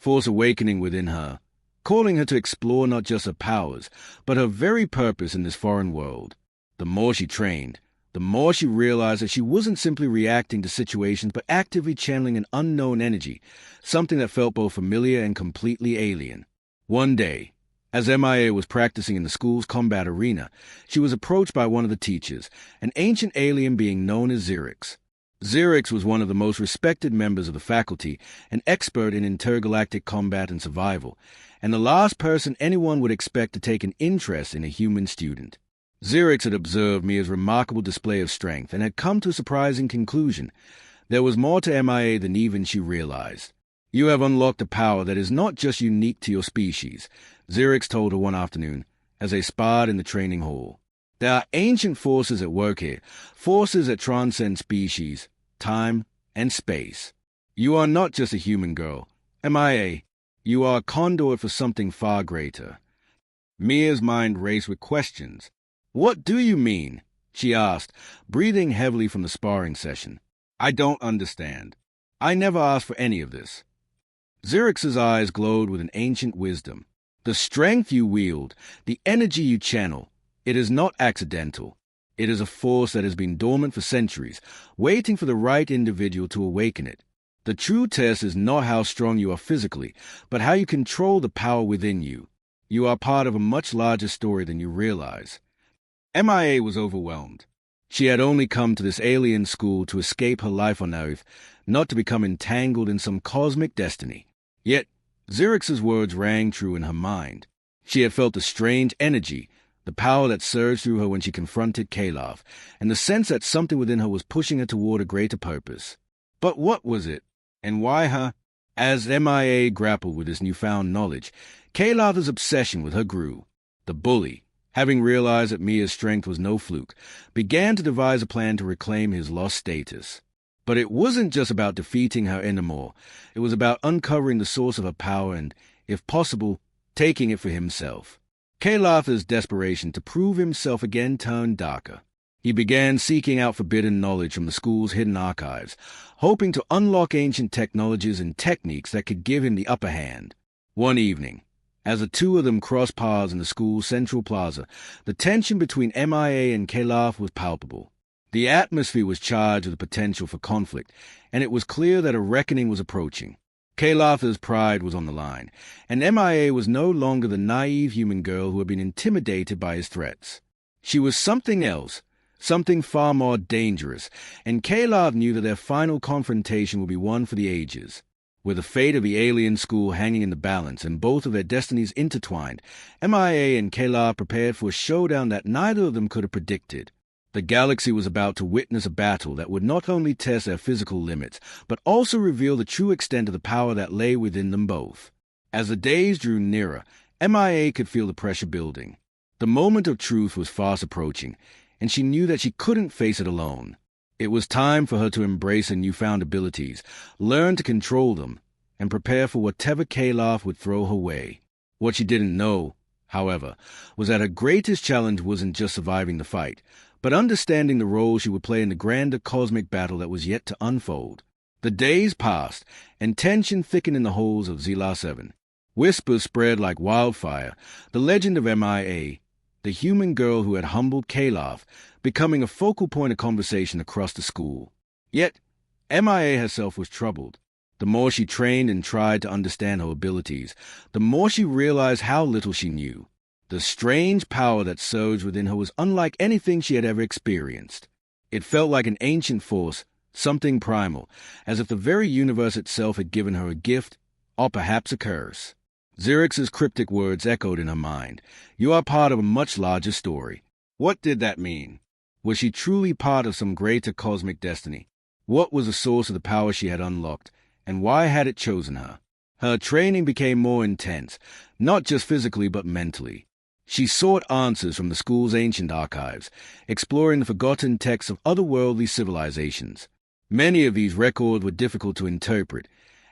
force awakening within her, calling her to explore not just her powers, but her very purpose in this foreign world. The more she trained, the more she realized that she wasn't simply reacting to situations, but actively channeling an unknown energy, something that felt both familiar and completely alien. One day, as MIA was practicing in the school's combat arena, she was approached by one of the teachers, an ancient alien being known as Xerix. Xerix was one of the most respected members of the faculty, an expert in intergalactic combat and survival, and the last person anyone would expect to take an interest in a human student. Xerix had observed Mia's remarkable display of strength and had come to a surprising conclusion. There was more to MIA than even she realized. "You have unlocked a power that is not just unique to your species," Xerix told her one afternoon, as they sparred in the training hall. "There are ancient forces at work here, forces that transcend species, time, and space. You are not just a human girl, MIA. You are a conduit for something far greater." Mia's mind raced with questions. "What do you mean?" she asked, breathing heavily from the sparring session. "I don't understand. I never asked for any of this." Xerix's eyes glowed with an ancient wisdom. "The strength you wield, the energy you channel, it is not accidental. It is a force that has been dormant for centuries, waiting for the right individual to awaken it. The true test is not how strong you are physically, but how you control the power within you. You are part of a much larger story than you realize." MIA was overwhelmed. She had only come to this alien school to escape her life on Earth, not to become entangled in some cosmic destiny. Yet, Xerix's words rang true in her mind. She had felt a strange energy, the power that surged through her when she confronted Kaloth, and the sense that something within her was pushing her toward a greater purpose. But what was it? And why her? As MIA grappled with this newfound knowledge, Kaloth's obsession with her grew. The bully, having realized that Mia's strength was no fluke, began to devise a plan to reclaim his lost status. But it wasn't just about defeating her anymore. It was about uncovering the source of her power and, if possible, taking it for himself. Kaloth's desperation to prove himself again turned darker. He began seeking out forbidden knowledge from the school's hidden archives, hoping to unlock ancient technologies and techniques that could give him the upper hand. One evening, as the two of them crossed paths in the school's central plaza, the tension between MIA and Kaloth was palpable. The atmosphere was charged with the potential for conflict, and it was clear that a reckoning was approaching. Kaloth's pride was on the line, and MIA was no longer the naive human girl who had been intimidated by his threats. She was something else, something far more dangerous, and Kaloth knew that their final confrontation would be one for the ages. With the fate of the alien school hanging in the balance and both of their destinies intertwined, MIA and Kaloth prepared for a showdown that neither of them could have predicted. The galaxy was about to witness a battle that would not only test their physical limits, but also reveal the true extent of the power that lay within them both. As the days drew nearer, MIA could feel the pressure building. The moment of truth was fast approaching, and she knew that she couldn't face it alone. It was time for her to embrace her newfound abilities, learn to control them, and prepare for whatever Kaloth would throw her way. What she didn't know, however, was that her greatest challenge wasn't just surviving the fight, but understanding the role she would play in the grander cosmic battle that was yet to unfold. The days passed, and tension thickened in the halls of Zila 7. Whispers spread like wildfire, the legend of MIA, the human girl who had humbled Kaloth, becoming a focal point of conversation across the school. Yet, MIA herself was troubled. The more she trained and tried to understand her abilities, the more she realized how little she knew. The strange power that surged within her was unlike anything she had ever experienced. It felt like an ancient force, something primal, as if the very universe itself had given her a gift, or perhaps a curse. Xerix's cryptic words echoed in her mind. "You are part of a much larger story." What did that mean? Was she truly part of some greater cosmic destiny? What was the source of the power she had unlocked, and why had it chosen her? Her training became more intense, not just physically but mentally. She sought answers from the school's ancient archives, exploring the forgotten texts of otherworldly civilizations. Many of these records were difficult to interpret,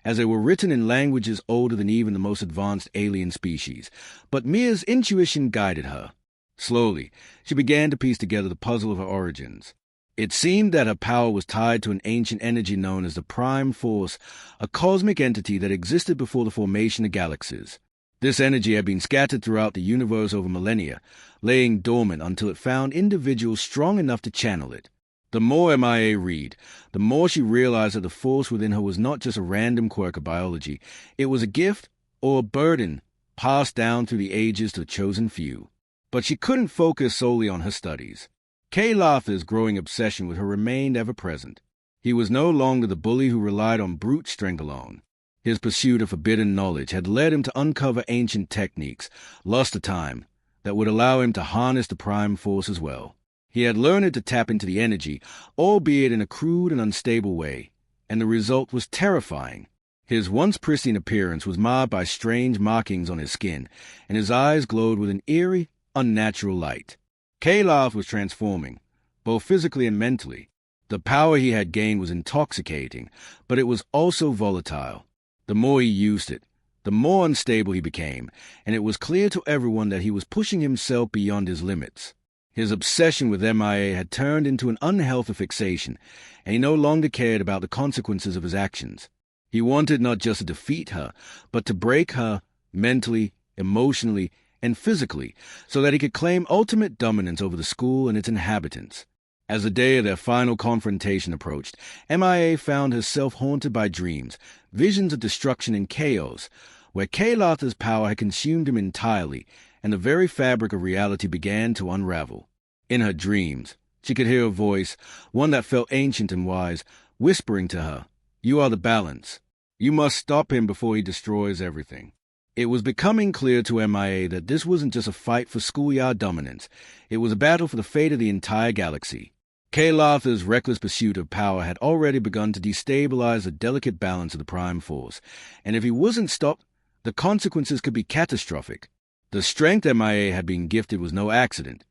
as they were written in languages older than even the most advanced alien species, but Mia's intuition guided her. Slowly, she began to piece together the puzzle of her origins. It seemed that her power was tied to an ancient energy known as the Prime Force, a cosmic entity that existed before the formation of galaxies. This energy had been scattered throughout the universe over millennia, laying dormant until it found individuals strong enough to channel it. The more MIA read, the more she realized that the force within her was not just a random quirk of biology. It was a gift or a burden passed down through the ages to the chosen few. But she couldn't focus solely on her studies. Kay-Latha's growing obsession with her remained ever present. He was no longer the bully who relied on brute strength alone. His pursuit of forbidden knowledge had led him to uncover ancient techniques, lost to time, that would allow him to harness the Prime Force as well. He had learned to tap into the energy, albeit in a crude and unstable way, and the result was terrifying. His once pristine appearance was marred by strange markings on his skin, and his eyes glowed with an eerie, unnatural light. Kay-Latha was transforming, both physically and mentally. The power he had gained was intoxicating, but it was also volatile. The more he used it, the more unstable he became, and it was clear to everyone that he was pushing himself beyond his limits. His obsession with MIA had turned into an unhealthy fixation, and he no longer cared about the consequences of his actions. He wanted not just to defeat her, but to break her mentally, emotionally, and physically, so that he could claim ultimate dominance over the school and its inhabitants. As the day of their final confrontation approached, MIA found herself haunted by dreams, visions of destruction and chaos, where Kay-Latha's power had consumed him entirely, and the very fabric of reality began to unravel. In her dreams, she could hear a voice, one that felt ancient and wise, whispering to her, "You are the balance. You must stop him before he destroys everything." It was becoming clear to MIA that this wasn't just a fight for schoolyard dominance. It was a battle for the fate of the entire galaxy. Kay-Latha's reckless pursuit of power had already begun to destabilize the delicate balance of the Prime Force, and if he wasn't stopped, the consequences could be catastrophic. The strength MIA had been gifted was no accident.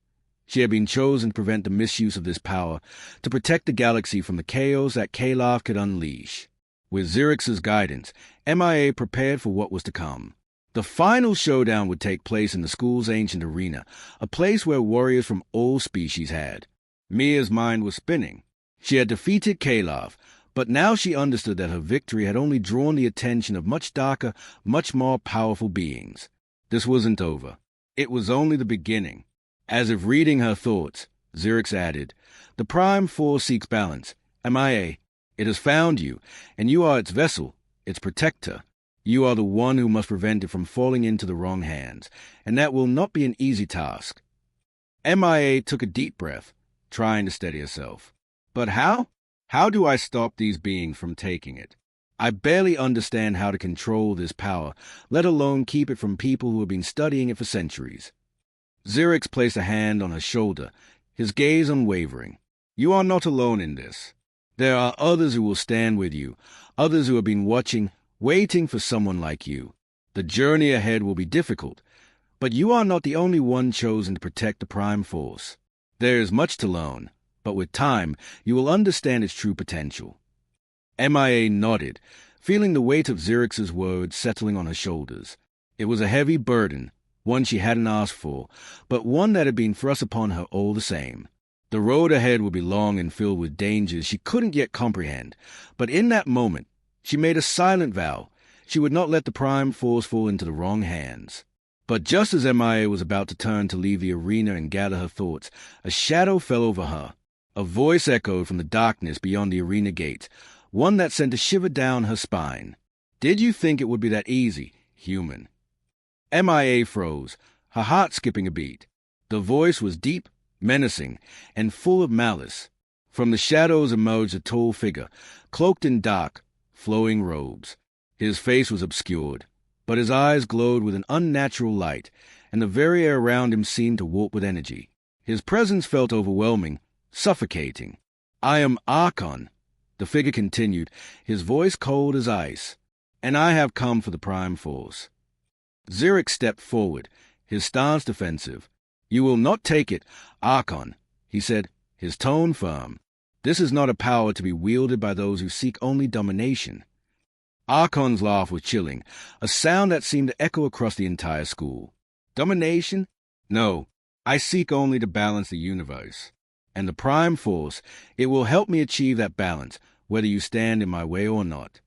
She had been chosen to prevent the misuse of this power, to protect the galaxy from the chaos that Kay-Latha could unleash. With Xerx's guidance, MIA prepared for what was to come. The final showdown would take place in the school's ancient arena, a place where warriors from all species had. Mia's mind was spinning. She had defeated Kay-Latha, but now she understood that her victory had only drawn the attention of much darker, much more powerful beings. This wasn't over. It was only the beginning. As if reading her thoughts, Xerx added, "The Prime Force seeks balance. MIA, it has found you, and you are its vessel, its protector. You are the one who must prevent it from falling into the wrong hands, and that will not be an easy task." MIA took a deep breath, trying to steady herself. "But how? How do I stop these beings from taking it? I barely understand how to control this power, let alone keep it from people who have been studying it for centuries." Xerx placed a hand on her shoulder, his gaze unwavering. "You are not alone in this. There are others who will stand with you, others who have been watching, waiting for someone like you. The journey ahead will be difficult, but you are not the only one chosen to protect the Prime Force. There is much to learn, but with time, you will understand its true potential." MIA nodded, feeling the weight of Xerx's words settling on her shoulders. It was a heavy burden, one she hadn't asked for, but one that had been thrust upon her all the same. The road ahead would be long and filled with dangers she couldn't yet comprehend, but in that moment, she made a silent vow. She would not let the Prime Force fall into the wrong hands. But just as MIA was about to turn to leave the arena and gather her thoughts, a shadow fell over her. A voice echoed from the darkness beyond the arena gates, one that sent a shiver down her spine. "Did you think it would be that easy, human?" MIA froze, her heart skipping a beat. The voice was deep, menacing, and full of malice. From the shadows emerged a tall figure, cloaked in dark, flowing robes. His face was obscured, but his eyes glowed with an unnatural light, and the very air around him seemed to warp with energy. His presence felt overwhelming, suffocating. "I am Archon," the figure continued, his voice cold as ice, "and I have come for the Prime Force." Xerx stepped forward, his stance defensive. "You will not take it, Archon," he said, his tone firm. "This is not a power to be wielded by those who seek only domination." Archon's laugh was chilling, a sound that seemed to echo across the entire school. "Domination? No, I seek only to balance the universe." And the prime force, it will help me achieve that balance, whether you stand in my way or not.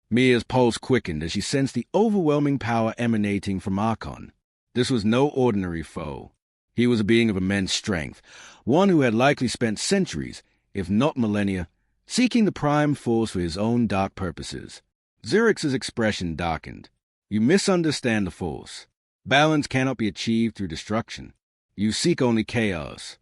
Mia's pulse quickened as she sensed the overwhelming power emanating from Archon. This was no ordinary foe. He was a being of immense strength, one who had likely spent centuries, if not millennia, seeking the prime force for his own dark purposes. Zerix's expression darkened. You misunderstand the force. Balance cannot be achieved through destruction. You seek only chaos.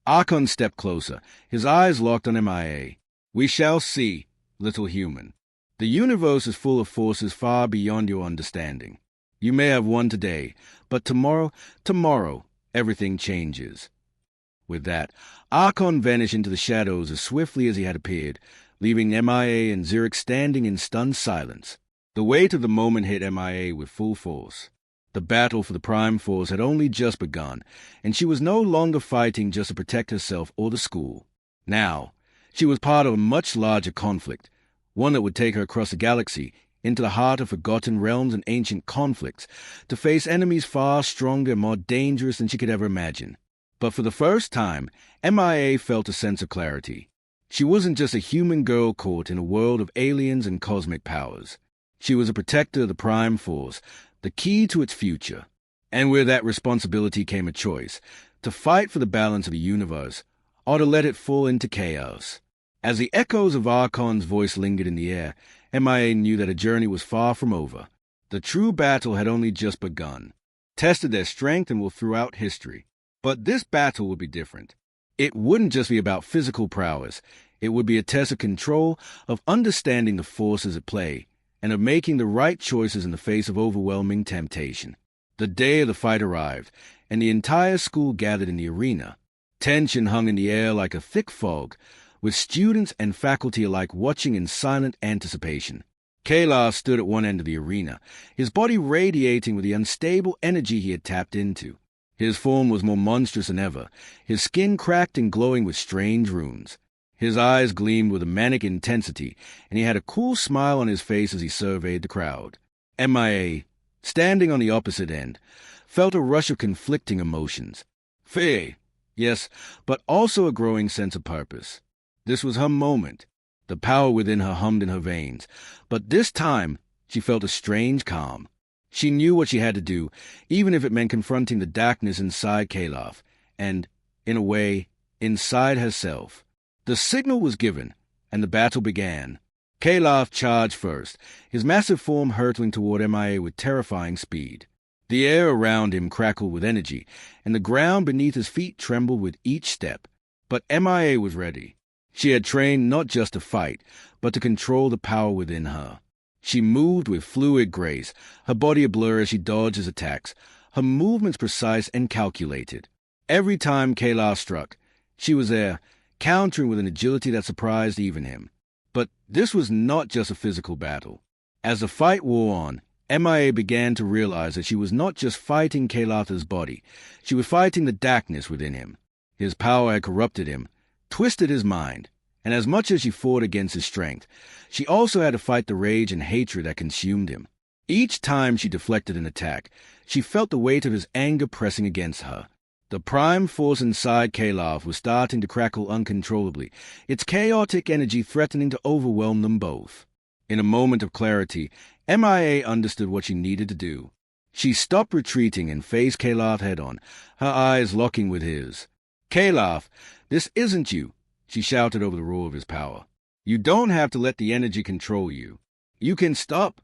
Archon stepped closer, his eyes locked on MIA. We shall see, little human. The universe is full of forces far beyond your understanding. You may have won today, but tomorrow, everything changes. With that, Archon vanished into the shadows as swiftly as he had appeared, leaving MIA and Zerix standing in stunned silence. The weight of the moment hit MIA with full force. The battle for the Prime Force had only just begun, and she was no longer fighting just to protect herself or the school. Now, she was part of a much larger conflict, one that would take her across the galaxy, into the heart of forgotten realms and ancient conflicts, to face enemies far stronger and more dangerous than she could ever imagine. But for the first time, MIA felt a sense of clarity. She wasn't just a human girl caught in a world of aliens and cosmic powers. She was a protector of the Prime Force, the key to its future. And with that responsibility came a choice, to fight for the balance of the universe, or to let it fall into chaos. As the echoes of Archon's voice lingered in the air, MIA knew that a journey was far from over. The true battle had only just begun, tested their strength and will throughout history. But this battle would be different. It wouldn't just be about physical prowess. It would be a test of control, of understanding the forces at play, and of making the right choices in the face of overwhelming temptation. The day of the fight arrived, and the entire school gathered in the arena. Tension hung in the air like a thick fog, with students and faculty alike watching in silent anticipation. Kayla stood at one end of the arena, his body radiating with the unstable energy he had tapped into. His form was more monstrous than ever, his skin cracked and glowing with strange runes. His eyes gleamed with a manic intensity, and he had a cool smile on his face as he surveyed the crowd. MIA, standing on the opposite end, felt a rush of conflicting emotions. Fear, yes, but also a growing sense of purpose. This was her moment. The power within her hummed in her veins, but this time she felt a strange calm. She knew what she had to do, even if it meant confronting the darkness inside Kayla, and, in a way, inside herself. The signal was given, and the battle began. Kayla charged first, his massive form hurtling toward MIA with terrifying speed. The air around him crackled with energy, and the ground beneath his feet trembled with each step. But MIA was ready. She had trained not just to fight, but to control the power within her. She moved with fluid grace, her body a blur as she dodged his attacks, her movements precise and calculated. Every time Kayla struck, she was there, countering with an agility that surprised even him. But this was not just a physical battle. As the fight wore on, MIA began to realize that she was not just fighting Kayla's body, she was fighting the darkness within him. His power had corrupted him, twisted his mind, and as much as she fought against his strength, she also had to fight the rage and hatred that consumed him. Each time she deflected an attack, she felt the weight of his anger pressing against her. The prime force inside Kayla was starting to crackle uncontrollably, its chaotic energy threatening to overwhelm them both. In a moment of clarity, MIA understood what she needed to do. She stopped retreating and faced Kayla head-on, her eyes locking with his. Kayla, this isn't you, she shouted over the roar of his power. You don't have to let the energy control you. You can stop.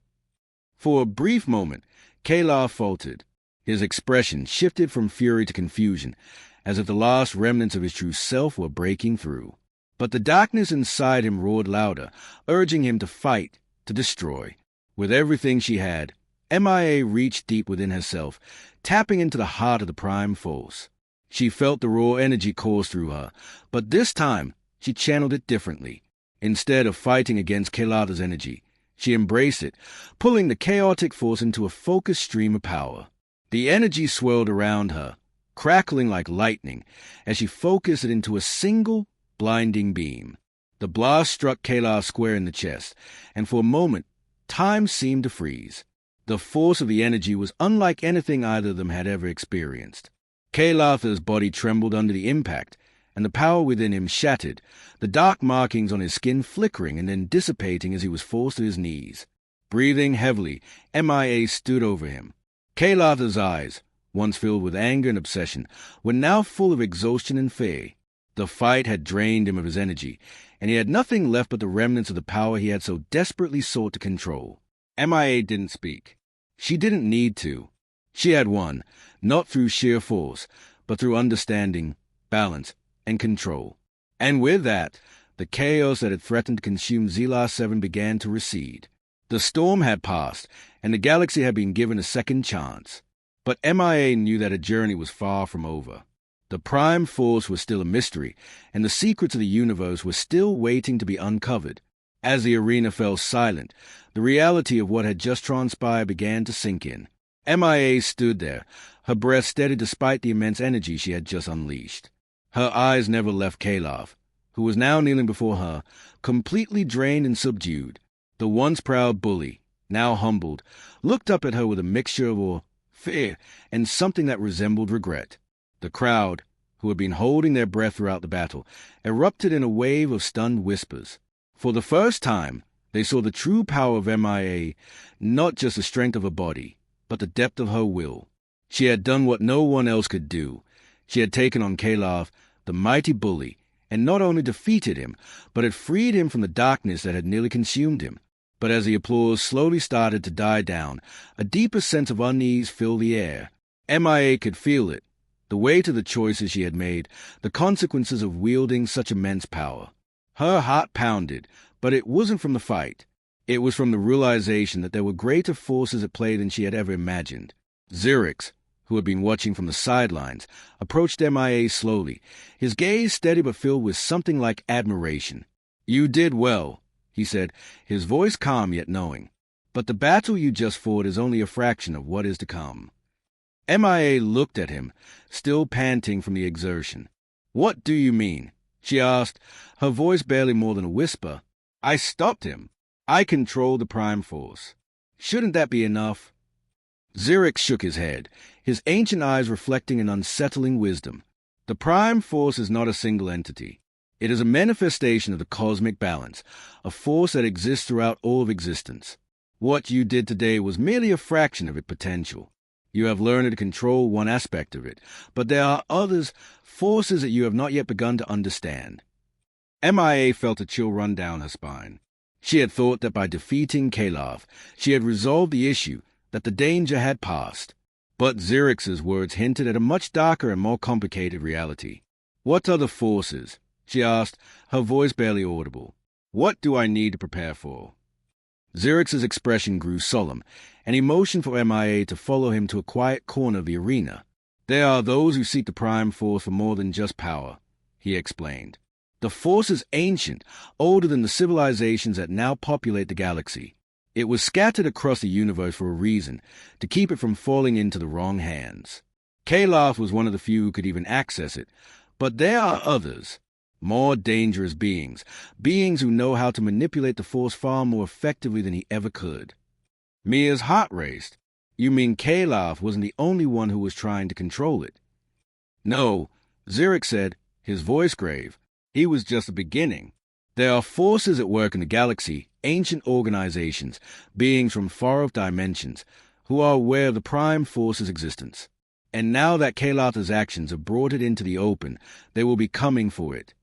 For a brief moment, Kayla faltered. His expression shifted from fury to confusion, as if the last remnants of his true self were breaking through. But the darkness inside him roared louder, urging him to fight, to destroy. With everything she had, MIA reached deep within herself, tapping into the heart of the Prime Force. She felt the raw energy course through her, but this time she channeled it differently. Instead of fighting against Kayla's energy, she embraced it, pulling the chaotic force into a focused stream of power. The energy swirled around her, crackling like lightning, as she focused it into a single, blinding beam. The blast struck Kayla square in the chest, and for a moment, time seemed to freeze. The force of the energy was unlike anything either of them had ever experienced. Kayla's body trembled under the impact, and the power within him shattered, the dark markings on his skin flickering and then dissipating as he was forced to his knees. Breathing heavily, MIA stood over him. Kalatha's eyes, once filled with anger and obsession, were now full of exhaustion and fear. The fight had drained him of his energy, and he had nothing left but the remnants of the power he had so desperately sought to control. MIA didn't speak. She didn't need to. She had won, not through sheer force, but through understanding, balance, and control. And with that, the chaos that had threatened to consume Xelar 7 began to recede. The storm had passed, and the galaxy had been given a second chance. But MIA knew that her journey was far from over. The Prime Force was still a mystery, and the secrets of the universe were still waiting to be uncovered. As the arena fell silent, the reality of what had just transpired began to sink in. MIA stood there, her breath steady despite the immense energy she had just unleashed. Her eyes never left Kalath, who was now kneeling before her, completely drained and subdued. The once proud bully, now humbled, looked up at her with a mixture of awe, fear, and something that resembled regret. The crowd, who had been holding their breath throughout the battle, erupted in a wave of stunned whispers. For the first time, they saw the true power of MIA, not just the strength of her body, but the depth of her will. She had done what no one else could do. She had taken on Kalath, the mighty bully, and not only defeated him, but had freed him from the darkness that had nearly consumed him. But as the applause slowly started to die down, a deeper sense of unease filled the air. MIA could feel it. The weight of the choices she had made, the consequences of wielding such immense power. Her heart pounded, but it wasn't from the fight. It was from the realization that there were greater forces at play than she had ever imagined. Xerix, who had been watching from the sidelines, approached MIA slowly, his gaze steady but filled with something like admiration. "You did well," he said, his voice calm yet knowing. "But the battle you just fought is only a fraction of what is to come." MIA looked at him, still panting from the exertion. "What do you mean?" she asked, her voice barely more than a whisper. "I stopped him. I controlled the Prime Force. Shouldn't that be enough?" Xerix shook his head, his ancient eyes reflecting an unsettling wisdom. The Prime Force is not a single entity. It is a manifestation of the cosmic balance, a force that exists throughout all of existence. What you did today was merely a fraction of its potential. You have learned to control one aspect of it, but there are others, forces that you have not yet begun to understand. MIA felt a chill run down her spine. She had thought that by defeating Kalath, she had resolved the issue, that the danger had passed. But Xerix's words hinted at a much darker and more complicated reality. "What other forces?" she asked, her voice barely audible. "What do I need to prepare for?" Xerix's expression grew solemn, and he motioned for MIA to follow him to a quiet corner of the arena. "There are those who seek the Prime Force for more than just power," he explained. "The Force is ancient, older than the civilizations that now populate the galaxy. It was scattered across the universe for a reason, to keep it from falling into the wrong hands. Kalath was one of the few who could even access it, but there are others. More dangerous beings who know how to manipulate the Force far more effectively than he ever could." Mia's heart raced. "You mean Kalath wasn't the only one who was trying to control it?" "No," Xerix said, his voice grave. "He was just the beginning. There are forces at work in the galaxy, ancient organizations, beings from far-off dimensions, who are aware of the Prime Force's existence. And now that Kalatha's actions have brought it into the open, they will be coming for it.